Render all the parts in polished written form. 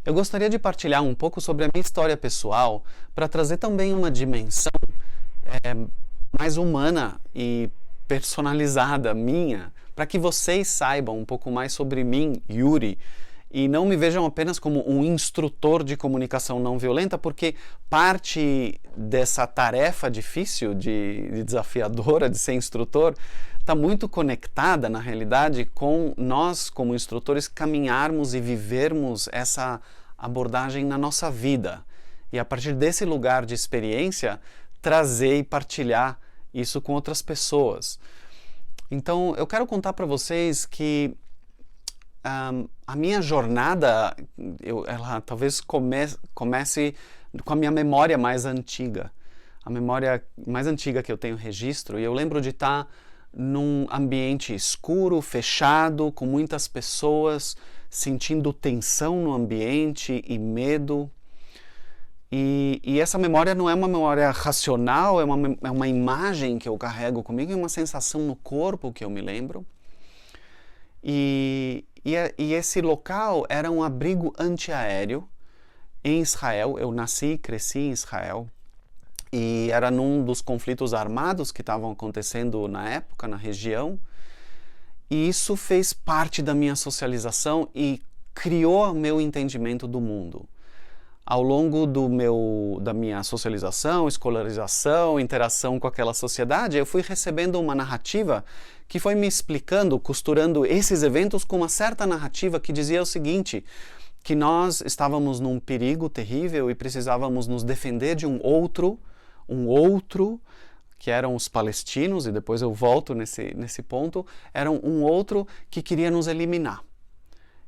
Eu gostaria de partilhar um pouco sobre a minha história pessoal para trazer também uma dimensão é, mais humana e personalizada minha, para que vocês saibam um pouco mais sobre mim, Yuri, e não me vejam apenas como um instrutor de comunicação não violenta, porque parte dessa tarefa difícil, de desafiadora de ser instrutor, está muito conectada, na realidade, com nós, como instrutores, caminharmos e vivermos essa abordagem na nossa vida. E a partir desse lugar de experiência, trazer e partilhar isso com outras pessoas. Então, eu quero contar para vocês que a minha jornada, ela talvez comece com a minha memória mais antiga. A memória mais antiga que eu tenho registro, e eu lembro de estar num ambiente escuro, fechado, com muitas pessoas, sentindo tensão no ambiente e medo. E essa memória não é uma memória racional, é uma imagem que eu carrego comigo, é uma sensação no corpo que eu me lembro. E esse local era um abrigo antiaéreo em Israel. Eu nasci e cresci em Israel. E era num dos conflitos armados que estavam acontecendo na época, na região. E isso fez parte da minha socialização e criou o meu entendimento do mundo. Ao longo da minha socialização, escolarização, interação com aquela sociedade, eu fui recebendo uma narrativa que foi me explicando, costurando esses eventos com uma certa narrativa que dizia o seguinte, que nós estávamos num perigo terrível e precisávamos nos defender de um outro, que eram os palestinos, e depois eu volto nesse ponto, eram um outro que queria nos eliminar.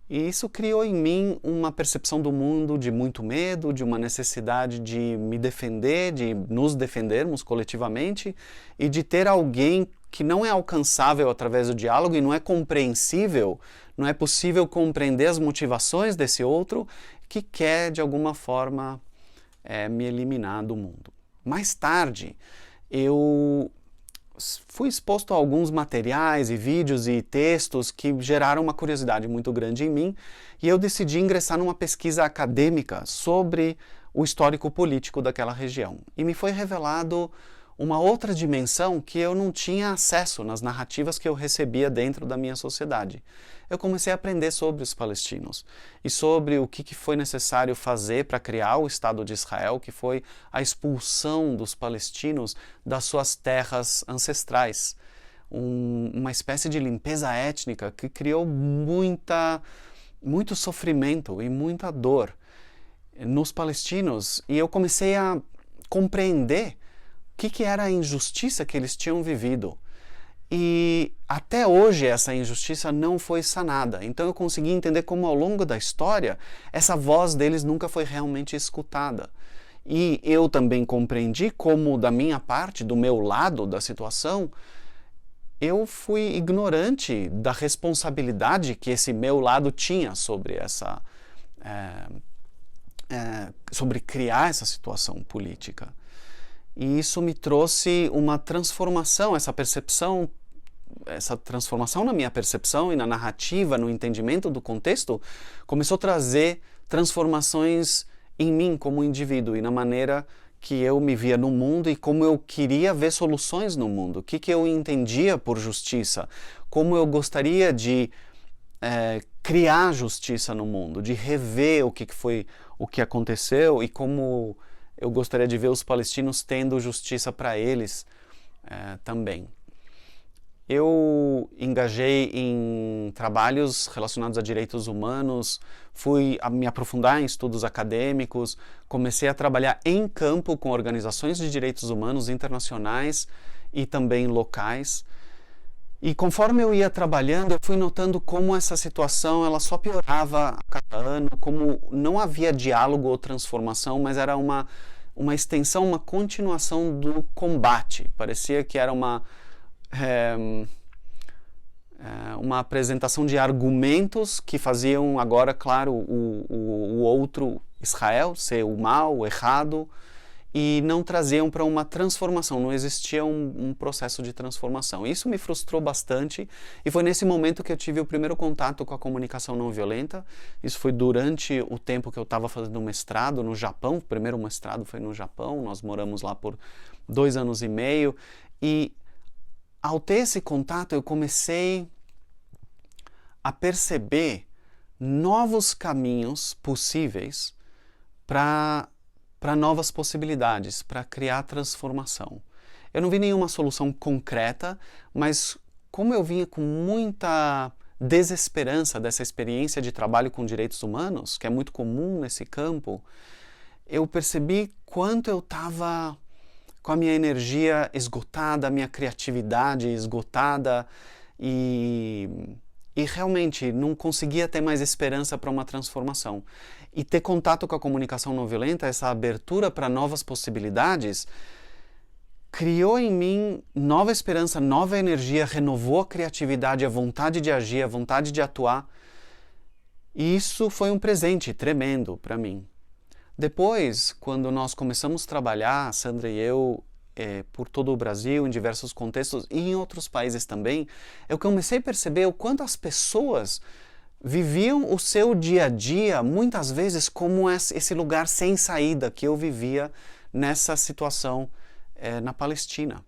E isso criou em mim uma percepção do mundo de muito medo, de uma necessidade de me defender, de nos defendermos coletivamente e de ter alguém que não é alcançável através do diálogo e não é compreensível, não é possível compreender as motivações desse outro que quer de alguma forma me eliminar do mundo. Mais tarde, eu fui exposto a alguns materiais e vídeos e textos que geraram uma curiosidade muito grande em mim e eu decidi ingressar numa pesquisa acadêmica sobre o histórico político daquela região. E me foi revelado uma outra dimensão que eu não tinha acesso nas narrativas que eu recebia dentro da minha sociedade. Eu comecei a aprender sobre os palestinos e sobre o que foi necessário fazer para criar o Estado de Israel, que foi a expulsão dos palestinos das suas terras ancestrais. Uma espécie de limpeza étnica que criou muito sofrimento e muita dor nos palestinos. E eu comecei a compreender o que era a injustiça que eles tinham vivido. E até hoje essa injustiça não foi sanada. Então eu consegui entender como ao longo da história essa voz deles nunca foi realmente escutada. E eu também compreendi como da minha parte, do meu lado da situação, eu fui ignorante da responsabilidade que esse meu lado tinha sobre sobre criar essa situação política. E isso me trouxe uma transformação, essa transformação na minha percepção e na narrativa, no entendimento do contexto, começou a trazer transformações em mim como indivíduo e na maneira que eu me via no mundo e como eu queria ver soluções no mundo, o que eu entendia por justiça, como eu gostaria de criar justiça no mundo, de rever o que aconteceu e como eu gostaria de ver os palestinos tendo justiça para eles também. Eu engajei em trabalhos relacionados a direitos humanos, fui a me aprofundar em estudos acadêmicos, comecei a trabalhar em campo com organizações de direitos humanos internacionais e também locais. E conforme eu ia trabalhando, eu fui notando como essa situação ela só piorava a cada ano, como não havia diálogo ou transformação, mas era uma extensão, uma continuação do combate. Parecia que era uma apresentação de argumentos que faziam agora, claro, o outro Israel ser o mal, o errado, e não traziam para uma transformação, não existia um processo de transformação. Isso me frustrou bastante e foi nesse momento que eu tive o primeiro contato com a comunicação não violenta. Isso foi durante o tempo que eu estava fazendo um mestrado no Japão. O primeiro mestrado foi no Japão, nós moramos lá por 2 anos e meio e ao ter esse contato eu comecei a perceber novos caminhos possíveis para novas possibilidades, para criar transformação. Eu não vi nenhuma solução concreta, mas como eu vinha com muita desesperança dessa experiência de trabalho com direitos humanos, que é muito comum nesse campo, eu percebi quanto eu estava com a minha energia esgotada, a minha criatividade esgotada e realmente não conseguia ter mais esperança para uma transformação. E ter contato com a comunicação não violenta, essa abertura para novas possibilidades, criou em mim nova esperança, nova energia, renovou a criatividade, a vontade de agir, a vontade de atuar. E isso foi um presente tremendo para mim. Depois, quando nós começamos a trabalhar, Sandra e eu, por todo o Brasil, em diversos contextos e em outros países também, eu comecei a perceber o quanto as pessoas viviam o seu dia a dia, muitas vezes, como esse lugar sem saída que eu vivia nessa situação na Palestina.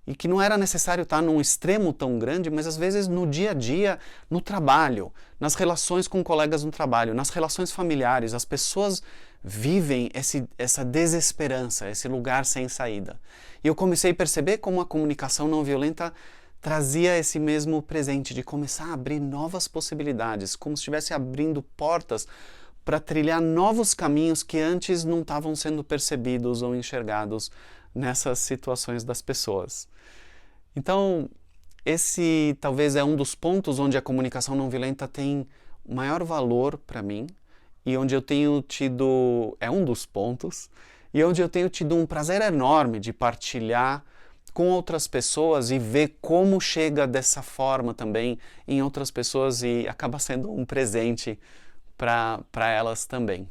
E que não era necessário estar num extremo tão grande, mas às vezes no dia a dia, no trabalho, nas relações com colegas no trabalho, nas relações familiares, as pessoas vivem essa desesperança, esse lugar sem saída. E eu comecei a perceber como a comunicação não violenta trazia esse mesmo presente de começar a abrir novas possibilidades, como se estivesse abrindo portas para trilhar novos caminhos que antes não estavam sendo percebidos ou enxergados nessas situações das pessoas. Então, esse talvez é um dos pontos onde a comunicação não violenta tem maior valor para mim e onde eu tenho tido, é um dos pontos, e onde eu tenho tido um prazer enorme de partilhar com outras pessoas e ver como chega dessa forma também em outras pessoas e acaba sendo um presente para elas também.